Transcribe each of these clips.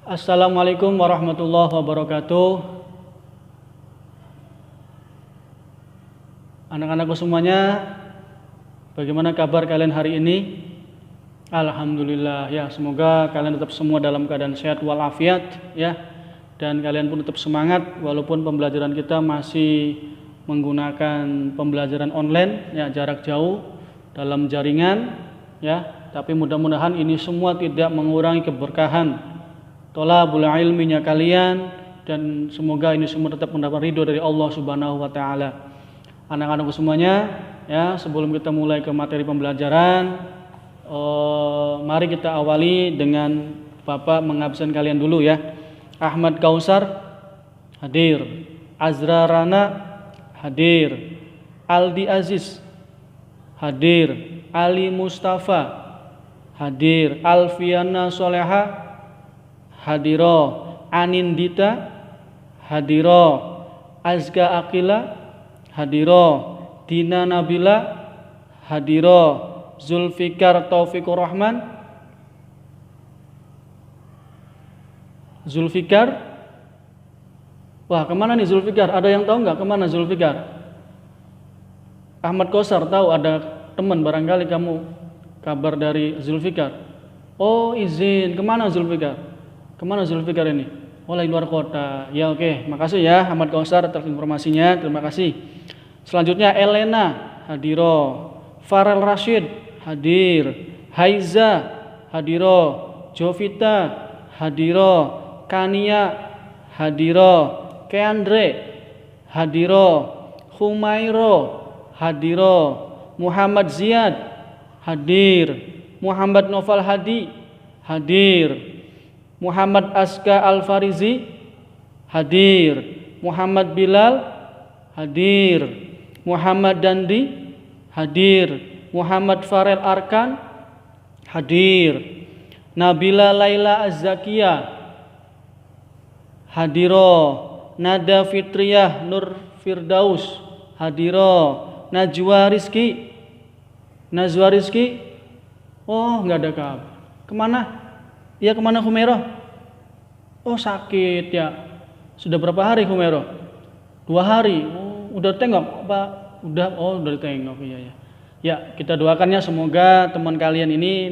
Assalamualaikum warahmatullahi wabarakatuh. Anak-anakku semuanya, bagaimana kabar kalian hari ini? Alhamdulillah ya, semoga kalian tetap semua dalam keadaan sehat walafiat ya. Dan kalian pun tetap semangat walaupun pembelajaran kita masih menggunakan pembelajaran online ya, jarak jauh dalam jaringan ya. Tapi mudah-mudahan ini semua tidak mengurangi keberkahan thalabul ilminya kalian, dan semoga ini semua tetap mendapat ridho dari Allah Subhanahu wa taala. Anak-anakku semuanya, ya, sebelum kita mulai ke materi pembelajaran, mari kita awali dengan Bapak mengabsen kalian dulu ya. Ahmad Kausar hadir, Azra Rana hadir, Aldi Aziz hadir, Ali Mustafa hadir, Alfiana Soleha hadiro, Anindita hadiro, Azka Akila hadiro, Dina Nabila hadiro, Zulfikar Taufikur Rahman, Zulfikar, wah kemana nih Zulfikar? Ada yang tahu nggak kemana Zulfikar? Ahmad Kosar tahu, ada teman barangkali kamu kabar dari Zulfikar. Oh izin, kemana Zulfikar? Kemana Zulfikar ini? Oh lagi luar kota. Ya oke, makasih ya Ahmad Kausar atas informasinya. Terima kasih. Selanjutnya Elena hadiro, Farel Rashid hadir, Haiza hadiro, Jovita hadiro, Kania hadiro, Keandre hadiro, Humairo hadiro, Muhammad Ziyad hadir, Muhammad Noval Hadi hadir, Muhammad Aska Al-Farizi hadir, Muhammad Bilal hadir, Muhammad Dandi hadir, Muhammad Farel Arkan hadir, Nabila Laila Az-Zakiyah hadiro, Nada Fitriyah Nur Firdaus hadiro, Najwa Rizki oh nggak ada kabar. Kemana? Iya kemana Humairah? Oh sakit ya. Sudah berapa hari Humairah? 2 hari. Oh, udah tengok apa? Udah ditengok. Iya ya. Ya kita doakannya semoga teman kalian ini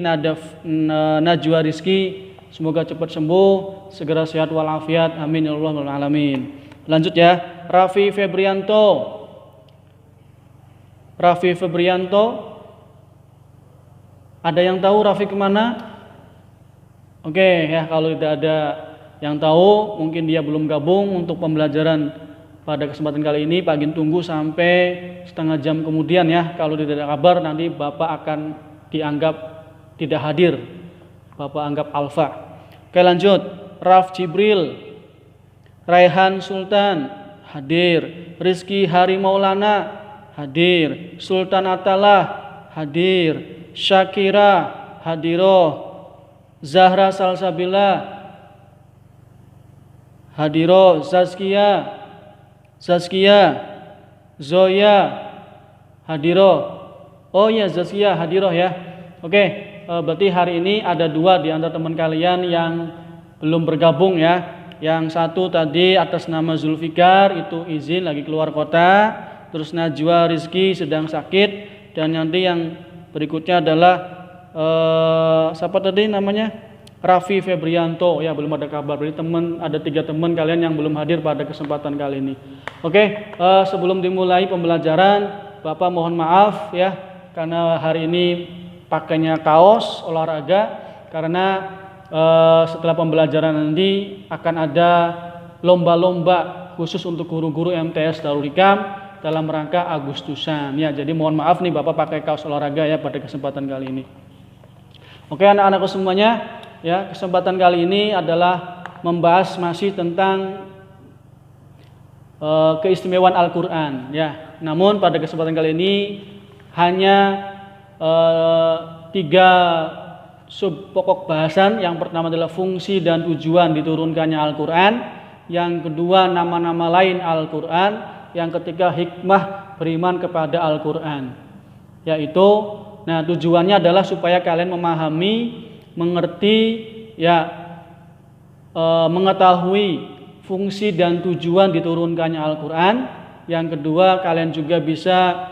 Najwa Rizki semoga cepat sembuh, segera sehat walafiat. Amin ya Allah alamin. Lanjut ya. Raffi Febrianto. Ada yang tahu Raffi kemana? Oke ya, kalau tidak ada yang tahu, mungkin dia belum gabung untuk pembelajaran pada kesempatan kali ini. Pak Gin tunggu sampai setengah jam kemudian ya. Kalau tidak ada kabar nanti Bapak akan dianggap tidak hadir. Bapak anggap alfa. Oke lanjut. Raf Jibril, Raihan Sultan hadir, Rizky Hari Maulana hadir, Sultan Atalah hadir, Syakira hadiro, Zahra Salsabila hadiro, Zazkia Zoya hadiro. Oh ya Zazkia hadiro ya. Oke, berarti hari ini ada 2 di antara teman kalian yang belum bergabung ya. Yang satu tadi atas nama Zulfikar itu izin lagi keluar kota. Terus Najwa Rizki sedang sakit. Dan nanti yang berikutnya adalah siapa tadi namanya? Raffi Febrianto ya, belum ada kabar. Berarti ada 3 teman kalian yang belum hadir pada kesempatan kali ini. Oke, sebelum dimulai pembelajaran, Bapak mohon maaf ya karena hari ini pakainya kaos olahraga karena setelah pembelajaran nanti akan ada lomba-lomba khusus untuk guru-guru MTS Darul Hikam dalam rangka Agustusan ya. Jadi mohon maaf nih Bapak pakai kaos olahraga ya pada kesempatan kali ini. Oke anak-anakku semuanya ya, kesempatan kali ini adalah membahas masih tentang keistimewaan Al-Quran ya. Namun pada kesempatan kali ini hanya 3 sub pokok bahasan. Yang pertama adalah fungsi dan tujuan diturunkannya Al-Quran, yang kedua nama-nama lain Al-Quran, yang ketiga hikmah beriman kepada Al-Quran. Yaitu tujuannya adalah supaya kalian memahami, mengerti ya mengetahui fungsi dan tujuan diturunkannya Al-Quran. Yang kedua, kalian juga bisa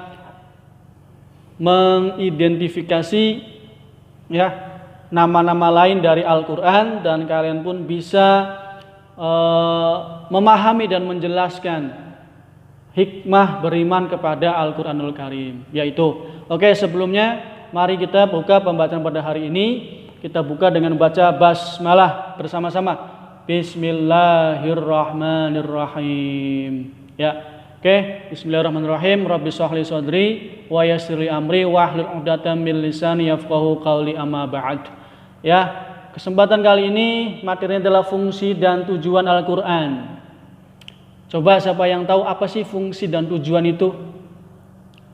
mengidentifikasi ya nama-nama lain dari Al-Quran, dan kalian pun bisa memahami dan menjelaskan hikmah beriman kepada Al-Quranul Karim. Yaitu, oke, sebelumnya mari kita buka pembacaan pada hari ini. Kita buka dengan baca basmalah bersama-sama. Bismillahirrahmanirrahim. Ya, oke. Bismillahirrahmanirrahim. Rabbi shrahli sadri wa yassirli amri wahlul 'uqdatam min lisani yafqahu qawli, amma ba'd. Ya, kesempatan kali ini materinya adalah fungsi dan tujuan Al-Quran. Coba siapa yang tahu apa sih fungsi dan tujuan itu?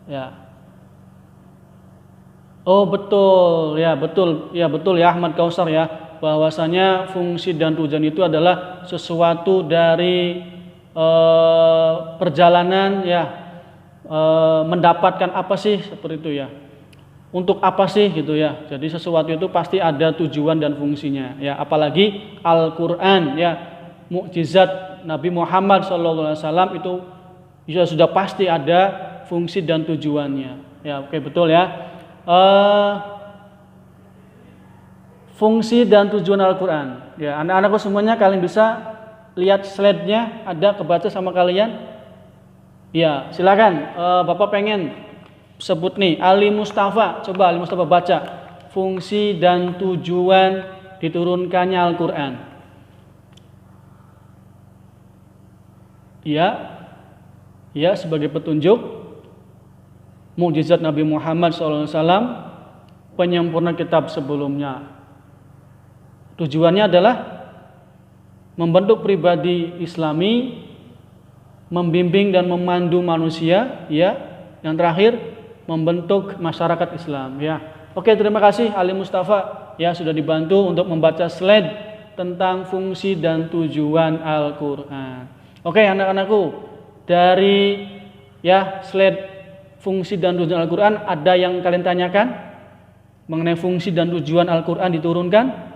Ya. Oh betul ya Ahmad Kausar ya, bahwasanya fungsi dan tujuan itu adalah sesuatu dari perjalanan ya, mendapatkan apa sih, seperti itu ya. Untuk apa sih gitu ya. Jadi sesuatu itu pasti ada tujuan dan fungsinya ya, apalagi Al-Qur'an ya, mukjizat Nabi Muhammad SAW itu sudah pasti ada fungsi dan tujuannya. Ya, oke, betul ya. Fungsi dan tujuan Al-Qur'an. Ya, anak-anakku semuanya, kalian bisa lihat slide-nya, ada kebaca sama kalian? Ya, silakan. Bapak pengen sebut nih, Ali Mustafa. Coba Ali Mustafa baca fungsi dan tujuan diturunkannya Al-Qur'an. Ya, sebagai petunjuk, mukjizat Nabi Muhammad SAW, penyempurna kitab sebelumnya. Tujuannya adalah membentuk pribadi Islami, membimbing dan memandu manusia, ya. Yang terakhir, membentuk masyarakat Islam, ya. Oke, terima kasih Ali Mustafa ya, sudah dibantu untuk membaca slide tentang fungsi dan tujuan Al-Qur'an. Oke, anak-anakku, dari ya slide fungsi dan tujuan Al-Qur'an, ada yang kalian tanyakan mengenai fungsi dan tujuan Al-Qur'an diturunkan?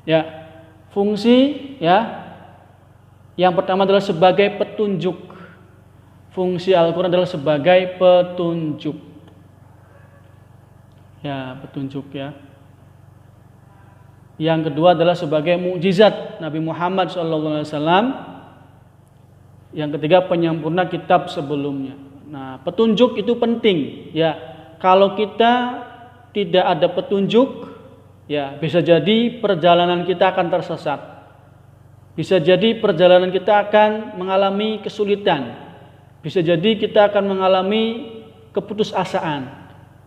Ya, fungsi ya, yang pertama adalah sebagai petunjuk. Fungsi Al-Qur'an adalah sebagai petunjuk. Ya, petunjuk ya. Yang kedua adalah sebagai mukjizat Nabi Muhammad SAW. Yang ketiga, penyempurna kitab sebelumnya. Nah, petunjuk itu penting ya. Kalau kita tidak ada petunjuk, ya bisa jadi perjalanan kita akan tersesat. Bisa jadi perjalanan kita akan mengalami kesulitan. Bisa jadi kita akan mengalami keputusasaan.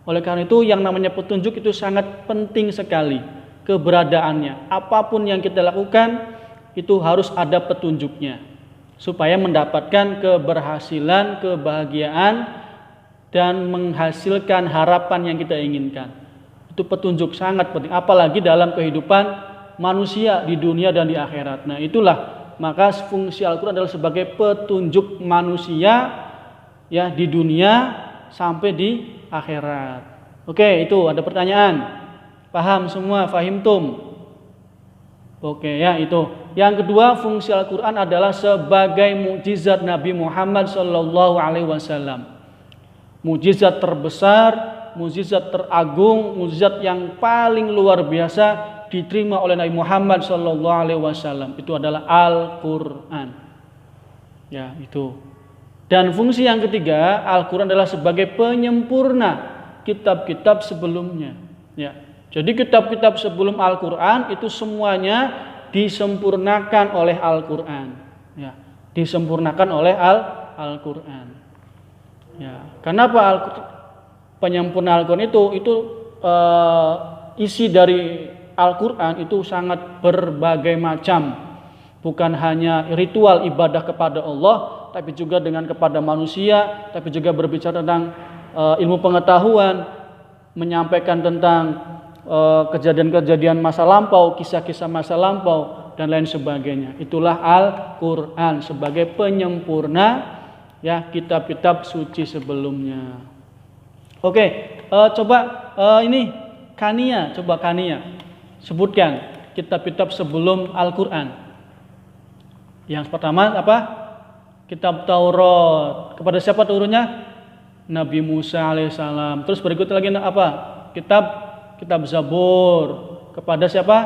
Oleh karena itu, yang namanya petunjuk itu sangat penting sekali. Keberadaannya, apapun yang kita lakukan itu harus ada petunjuknya, supaya mendapatkan keberhasilan, kebahagiaan, dan menghasilkan harapan yang kita inginkan. Itu petunjuk sangat penting, apalagi dalam kehidupan manusia di dunia dan di akhirat. Nah, itulah maka fungsi Al-Qur'an adalah sebagai petunjuk manusia ya, di dunia sampai di akhirat. Oke, itu ada pertanyaan. Paham semua? Fahimtum? Oke ya, itu. Yang kedua, fungsi Al-Qur'an adalah sebagai mukjizat Nabi Muhammad SAW. Mukjizat terbesar, mukjizat teragung, mukjizat yang paling luar biasa diterima oleh Nabi Muhammad SAW. Itu adalah Al-Qur'an. Ya, itu. Dan fungsi yang ketiga, Al-Qur'an adalah sebagai penyempurna kitab-kitab sebelumnya. Ya. Jadi kitab-kitab sebelum Al-Qur'an itu semuanya disempurnakan oleh Al-Qur'an. Ya, disempurnakan oleh Al-Qur'an. Ya, kenapa penyempurnaan Al-Qur'an itu isi dari Al-Qur'an itu sangat berbagai macam. Bukan hanya ritual ibadah kepada Allah, tapi juga dengan kepada manusia, tapi juga berbicara tentang ilmu pengetahuan, menyampaikan tentang kejadian-kejadian masa lampau, kisah-kisah masa lampau, dan lain sebagainya. Itulah Al-Qur'an sebagai penyempurna ya kitab-kitab suci sebelumnya. Oke, coba ini Kania, coba Kania sebutkan kitab-kitab sebelum Al-Qur'an. Yang pertama apa? Kitab Taurat. Kepada siapa turunnya? Nabi Musa alaihissalam. Terus berikutnya lagi apa? Kitab Zabur. Kepada siapa?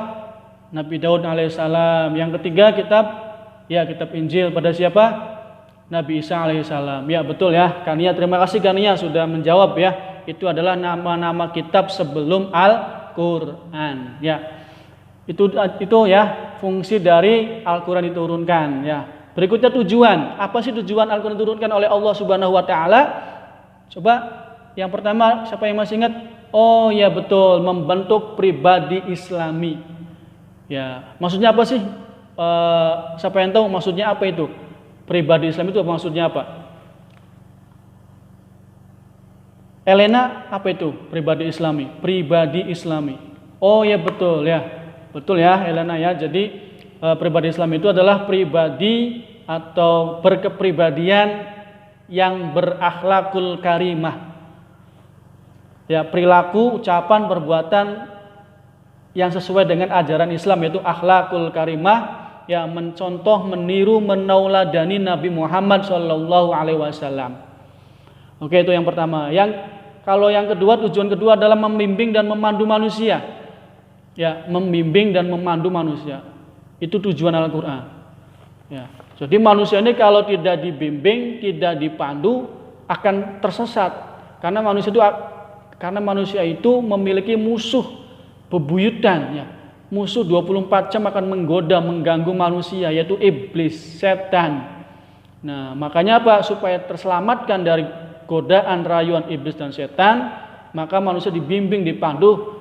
Nabi Daud alaihissalam. Yang ketiga kitab Injil. Pada siapa? Nabi Isa alaihissalam. Ya betul ya. Kania, terima kasih Kania sudah menjawab ya. Itu adalah nama-nama kitab sebelum Al-Qur'an. Ya. Itu ya fungsi dari Al-Qur'an diturunkan ya. Berikutnya tujuan. Apa sih tujuan Al-Qur'an diturunkan oleh Allah Subhanahu wa taala? Coba yang pertama siapa yang masih ingat? Oh ya betul, membentuk pribadi Islami. Ya, maksudnya apa sih? Siapa yang tahu maksudnya apa itu? Pribadi Islam itu maksudnya apa? Elena, apa itu pribadi Islami? Pribadi Islami. Oh ya betul ya. Betul ya Elena ya. Jadi pribadi Islam itu adalah pribadi atau berkepribadian yang berakhlakul karimah. Ya, perilaku, ucapan, perbuatan yang sesuai dengan ajaran Islam, yaitu akhlakul karimah, ya, mencontoh, meniru, menauladani Nabi Muhammad SAW. Oke, itu yang pertama. Kalau yang kedua, tujuan kedua adalah membimbing dan memandu manusia. Ya, membimbing dan memandu manusia. Itu tujuan Al-Qur'an. Ya. Jadi manusia ini kalau tidak dibimbing, tidak dipandu akan tersesat. Karena manusia itu memiliki musuh bebuyutan ya. Musuh 24 jam akan menggoda, mengganggu manusia, yaitu iblis, setan. Nah, makanya apa? Supaya terselamatkan dari godaan, rayuan iblis dan setan, maka manusia dibimbing, dipandu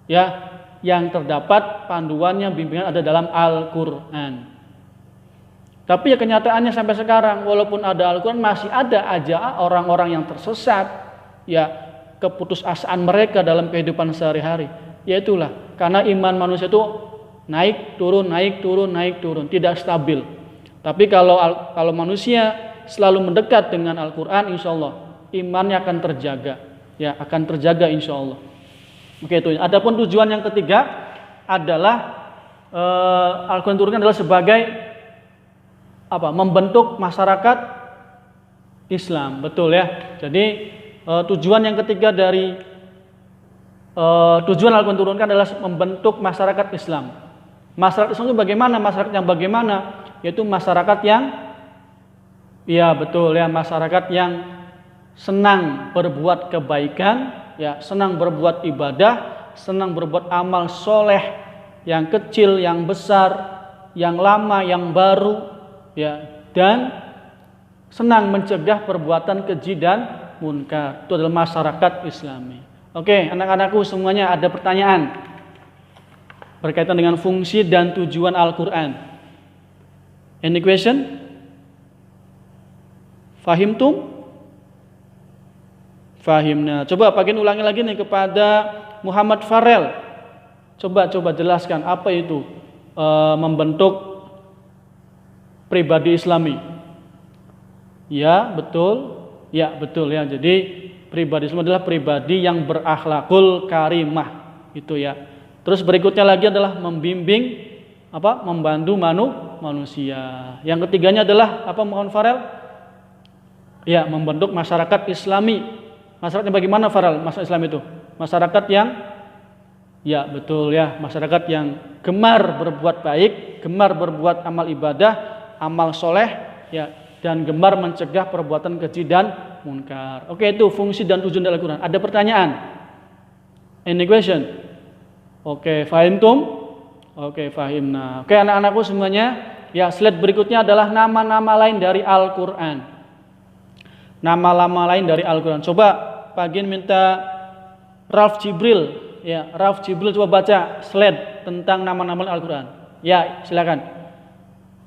ya, yang terdapat panduannya, bimbingan ada dalam Al-Qur'an. Tapi ya kenyataannya sampai sekarang walaupun ada Al-Qur'an masih ada aja orang-orang yang tersesat, ya, keputusasaan mereka dalam kehidupan sehari-hari. Ya itulah, karena iman manusia itu naik turun, tidak stabil. Tapi kalau manusia selalu mendekat dengan Al-Qur'an, insya Allah imannya akan terjaga, ya, akan terjaga insya Allah. Oke, itu. Adapun tujuan yang ketiga adalah Al-Qur'an turunkan adalah sebagai apa? Membentuk masyarakat Islam, betul ya. Jadi tujuan yang ketiga dari tujuan Al-Qur'an turunkan adalah membentuk masyarakat Islam. Masyarakat Islam itu bagaimana? Masyarakat yang bagaimana? Yaitu masyarakat yang, ya betul ya, masyarakat yang senang berbuat kebaikan, ya, senang berbuat ibadah, senang berbuat amal soleh, yang kecil, yang besar, yang lama, yang baru, ya, dan senang mencegah perbuatan keji dan munkar. Itu adalah masyarakat Islami. Oke, anak-anakku semuanya, ada pertanyaan berkaitan dengan fungsi dan tujuan Al-Qur'an? Any question? Fahimtum? Fahimna. Coba bagian ulangi lagi nih kepada Muhammad Farel. Coba jelaskan apa itu membentuk pribadi Islami. Ya, betul. Ya, betul ya. Jadi pribadi Islam adalah pribadi yang berakhlakul karimah, itu ya. Terus berikutnya lagi adalah membimbing, apa? Membantu manusia. Yang ketiganya adalah apa, Muhammad Farel? Ya, membentuk masyarakat Islami. Masyarakatnya bagaimana Farel? Masyarakat Islam itu masyarakat yang, ya betul ya, masyarakat yang gemar berbuat baik, gemar berbuat amal ibadah, amal soleh, ya, dan gemar mencegah perbuatan keji dan munkar. Oke, itu fungsi dan tujuan dari Al-Qur'an. Ada pertanyaan? Any question? Oke, fahimtum? Oke, fahimna. Oke, anak-anakku semuanya, ya, slide berikutnya adalah nama-nama lain dari Al-Qur'an. Nama-nama lain dari Al-Qur'an. Coba pagi minta Ralph Jibril, ya, Ralph Jibril coba baca slide tentang nama-nama Al-Qur'an. Ya, silakan.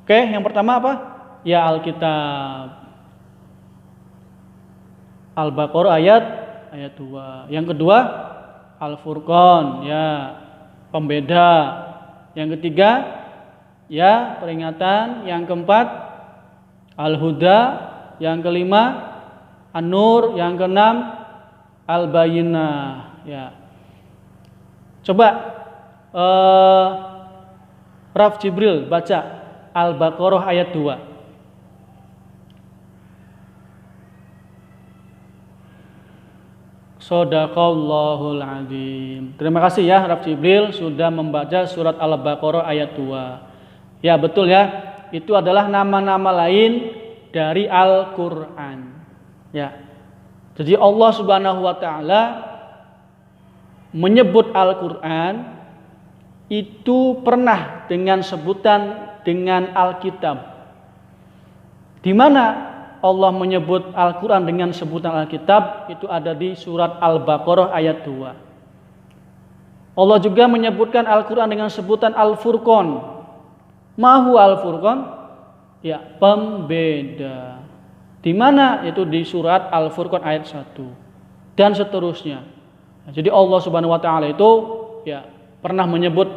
Oke, yang pertama apa? Ya, Alkitab. Al-Baqarah ayat 2. Yang kedua Al-Furqan, ya, pembeda. Yang ketiga, ya, peringatan. Yang keempat Al-Huda. Yang kelima An-Nur. Yang keenam Al-Bayyinah, ya. Coba Eh, Raf Jibril baca Al-Baqarah ayat 2. Shadaqallahul adzim. Terima kasih ya Raf Jibril sudah membaca surat Al-Baqarah ayat 2. Ya betul ya, itu adalah nama-nama lain dari Al-Qur'an. Ya. Jadi Allah Subhanahu wa taala menyebut Al-Qur'an itu pernah dengan sebutan dengan Alkitab. Di mana Allah menyebut Al-Quran dengan sebutan Alkitab itu ada di surat Al-Baqarah ayat 2. Allah juga menyebutkan Al-Quran dengan sebutan Al-Furqan. Mahu Al-Furqan? Ya, pembeda. Di mana? Itu di surat Al-Furqan ayat 1. Dan seterusnya. Jadi Allah Subhanahu wa taala itu ya pernah menyebut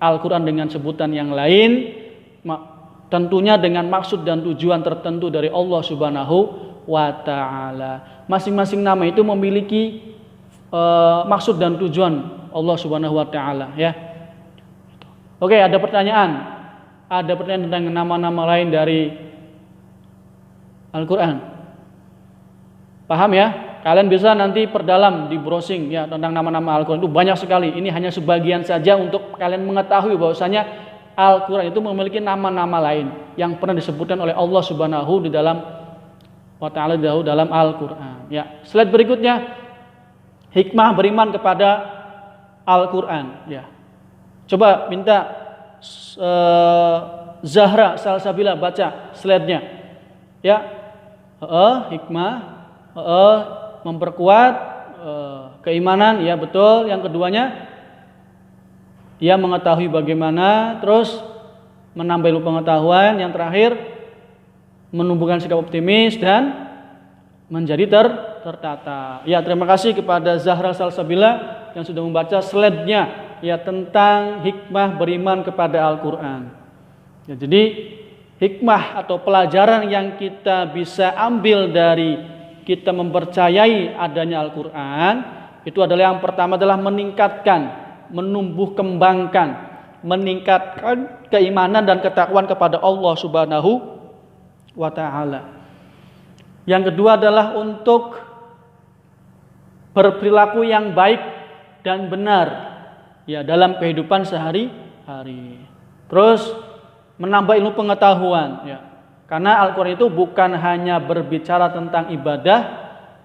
Al-Quran dengan sebutan yang lain, tentunya dengan maksud dan tujuan tertentu dari Allah Subhanahu wa taala. Masing-masing nama itu memiliki maksud dan tujuan Allah Subhanahu wa taala ya. Oke, ada pertanyaan? Ada pertanyaan tentang nama-nama lain dari Al-Qur'an? Paham ya? Kalian bisa nanti perdalam di browsing ya tentang nama-nama Al-Qur'an, itu banyak sekali. Ini hanya sebagian saja untuk kalian mengetahui bahwasanya Al-Quran itu memiliki nama-nama lain yang pernah disebutkan oleh Allah Subhanahu di dalam wa ta'ala dalam Al-Quran. Ya, slide berikutnya hikmah beriman kepada Al-Quran. Ya, coba minta Zahra Salsabila baca slide-nya. Ya, hikmah, memperkuat keimanan. Ya betul. Yang keduanya dia mengetahui bagaimana, terus menambah ilmu pengetahuan, yang terakhir menumbuhkan sikap optimis dan menjadi tertata. Ya, terima kasih kepada Zahra Salsabila yang sudah membaca slide-nya ya tentang hikmah beriman kepada Al-Qur'an. Ya, jadi hikmah atau pelajaran yang kita bisa ambil dari kita mempercayai adanya Al-Qur'an itu adalah yang pertama adalah menumbuh kembangkan, meningkatkan keimanan dan ketakwaan kepada Allah Subhanahu wa taala. Yang kedua adalah untuk berperilaku yang baik dan benar ya dalam kehidupan sehari-hari. Terus menambah ilmu pengetahuan ya. Karena Al-Qur'an itu bukan hanya berbicara tentang ibadah,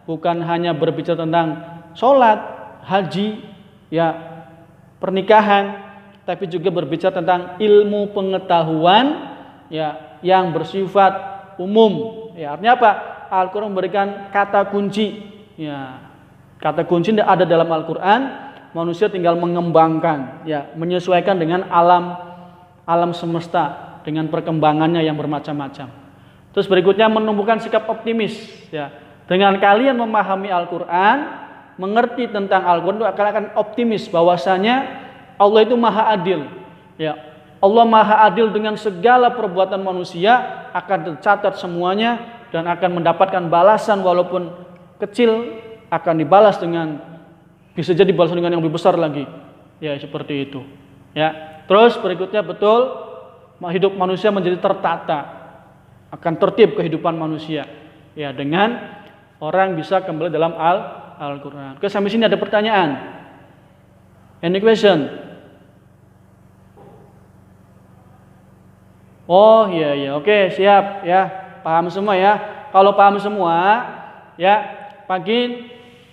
bukan hanya berbicara tentang sholat, haji, ya pernikahan, tapi juga berbicara tentang ilmu pengetahuan ya yang bersifat umum. Ya, artinya apa? Al-Qur'an memberikan kata kunci. Ya, kata kunci yang ada dalam Al-Qur'an, manusia tinggal mengembangkan, ya, menyesuaikan dengan alam semesta dengan perkembangannya yang bermacam-macam. Terus berikutnya menumbuhkan sikap optimis. Ya, dengan kalian memahami Al-Qur'an, mengerti tentang Al-Quran itu akan optimis bahwasanya Allah itu maha adil. Ya, Allah maha adil dengan segala perbuatan manusia akan tercatat semuanya dan akan mendapatkan balasan walaupun kecil akan dibalas dengan bisa jadi balasan dengan yang lebih besar lagi. Ya, seperti itu. Ya, terus berikutnya betul hidup manusia menjadi tertata, akan tertib kehidupan manusia. Ya, dengan orang bisa kembali dalam Al-Quran. Oke, sampai sini ada pertanyaan? Any question? Oh iya, oke siap ya, paham semua ya. Kalau paham semua ya, pagi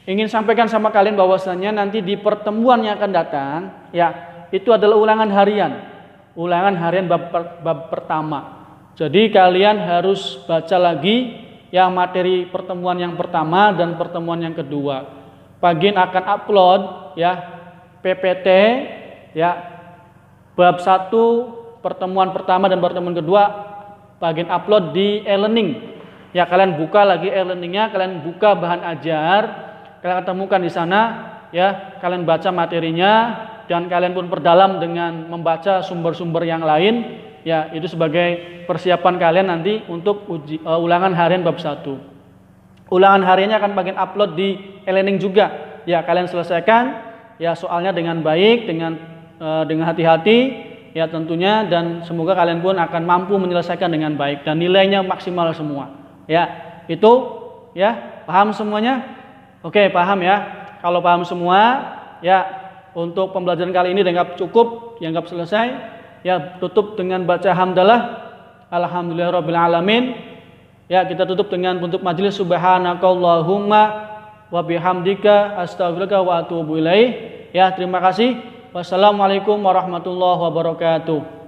ingin sampaikan sama kalian bahwasannya nanti di pertemuan yang akan datang ya, itu adalah ulangan harian bab pertama. Jadi kalian harus baca lagi yang materi pertemuan yang pertama dan pertemuan yang kedua. Pagin akan upload ya PPT ya bab 1 pertemuan pertama dan pertemuan kedua Pagin upload di e-learning. Ya, kalian buka lagi e-learningnya, kalian buka bahan ajar, kalian temukan di sana ya, kalian baca materinya dan kalian pun perdalam dengan membaca sumber-sumber yang lain. Ya, itu sebagai persiapan kalian nanti untuk ulangan harian bab 1. Ulangan hariannya akan bagian upload di e-learning juga. Ya, kalian selesaikan ya soalnya dengan baik, dengan dengan hati-hati ya tentunya, dan semoga kalian pun akan mampu menyelesaikan dengan baik dan nilainya maksimal semua. Ya, itu ya, paham semuanya? Oke, paham ya. Kalau paham semua, ya untuk pembelajaran kali ini dianggap cukup, dianggap selesai. Ya, tutup dengan baca hamdalah. Alhamdulillahirabbil alamin. Ya, kita tutup dengan bentuk majelis subhanakallahumma wa bihamdika astaghfiruka wa atubu ilaih. Ya, terima kasih. Wassalamualaikum warahmatullahi wabarakatuh.